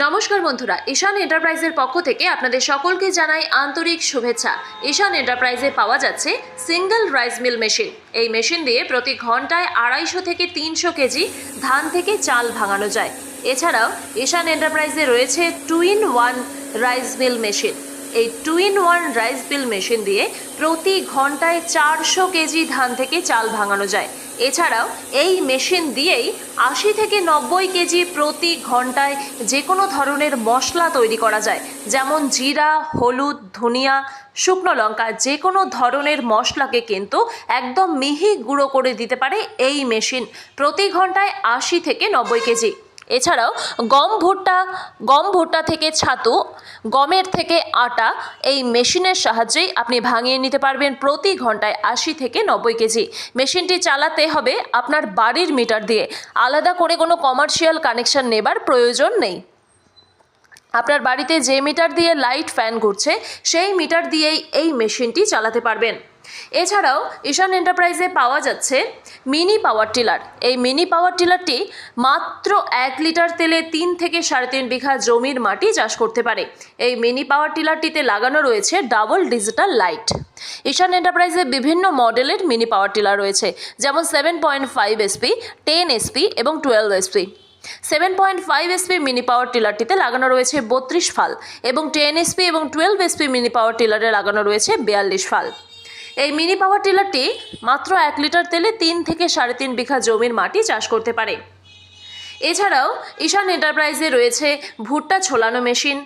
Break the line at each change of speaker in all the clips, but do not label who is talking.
নমস্কার বন্ধুরা, ঈশান এন্টারপ্রাইজের পক্ষ থেকে আপনাদের সকলকে জানাই আন্তরিক শুভেচ্ছা। ঈশান এন্টারপ্রাইজে পাওয়া যাচ্ছে সিঙ্গেল রাইস মিল মেশিন। এই মেশিন দিয়ে প্রতি ঘন্টায় 250 থেকে 300 কেজি ধান থেকে চাল ভাঙানো যায়। এছাড়াও ঈশান এন্টারপ্রাইজে রয়েছে 2-in-1 রাইস মিল মেশিন। এই 2-in-1 রাইস মিল মেশিন দিয়ে প্রতি ঘন্টায় 400 কেজি ধান থেকে চাল ভাঙানো যায়। এছাড়াও এই মেশিন দিয়েই 80 থেকে 90 কেজি প্রতি ঘন্টায় যে কোনো ধরনের মশলা তৈরি করা যায়, যেমন জিরা, হলুদ, ধনিয়া, শুকনো লঙ্কা, যে কোনো ধরনের মশলাকে কিন্তু একদম মিহি গুঁড়ো করে দিতে পারে এই মেশিন। প্রতি ঘন্টায় 80 থেকে 90 কেজি। এছাড়াও গম ভুট্টা থেকে ছাতু, গমের থেকে আটা এই মেশিনের সাহায্যেই আপনি ভাঙিয়ে নিতে পারবেন প্রতি ঘন্টায় 80 থেকে 90 কেজি। মেশিনটি চালাতে হবে আপনার বাড়ির মিটার দিয়ে, আলাদা করে কোনো কমার্শিয়াল কানেকশন নেবার প্রয়োজন নেই। আপনার বাড়িতে যে মিটার দিয়ে লাইট ফ্যান ঘুরছে সেই মিটার দিয়েই এই মেশিনটি চালাতে পারবেন। এছাড়াও ঈশান এন্টারপ্রাইজে পাওয়া যাচ্ছে মিনি পাওয়ার টিলার। এই মিনি পাওয়ার টিলারটি মাত্র 1 লিটার তেলে 3 থেকে 3.5 বিঘা জমির মাটি চাষ করতে পারে। এই মিনি পাওয়ার টিলারটিতে লাগানো রয়েছে ডাবল ডিজিটাল লাইট। ঈশান এন্টারপ্রাইজে বিভিন্ন মডেলের মিনি পাওয়ার টিলার রয়েছে, যেমন 7.5 SP, 10 SP এবং 12 SP। 7.5 SP মিনি পাওয়ার টিলারটিতে লাগানো রয়েছে 32 ফাল এবং 10 SP এবং 12 SP মিনি পাওয়ার টিলারে লাগানো রয়েছে 42 ফাল। এই মিনি পাওয়ার টিলারটি মাত্র 1 লিটার তেলে 3 থেকে 3.5 বিঘা জমির মাটি চাষ করতে পারে। এছাড়াও ঈশান এন্টারপ্রাইজে রয়েছে ভুট্টা ছোলানো মেশিন,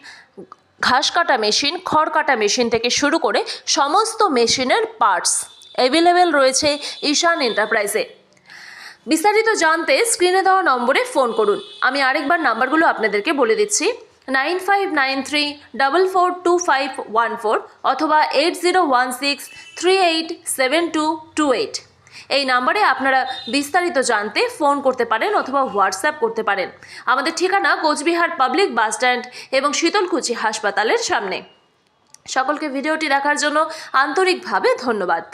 ঘাস কাটা মেশিন, খড় কাটা মেশিন থেকে শুরু করে সমস্ত মেশিনের পার্টস অ্যাভেলেবেল রয়েছে ঈশান এন্টারপ্রাইজে। বিস্তারিত জানতে স্ক্রিনে দেওয়া নম্বরে ফোন করুন। আমি আরেকবার নাম্বারগুলো আপনাদেরকে বলে দিচ্ছি: 9593442514 অথবা 8016387228। এই নাম্বারে আপনারা বিস্তারিত জানতে ফোন করতে পারেন অথবা হোয়াটসঅ্যাপ করতে পারেন। আমাদের ঠিকানা কোচবিহার পাবলিক বাস স্ট্যান্ড এবং শীতলকুচি হাসপাতালের সামনে। সকলকে ভিডিওটি দেখার জন্য আন্তরিকভাবে ধন্যবাদ।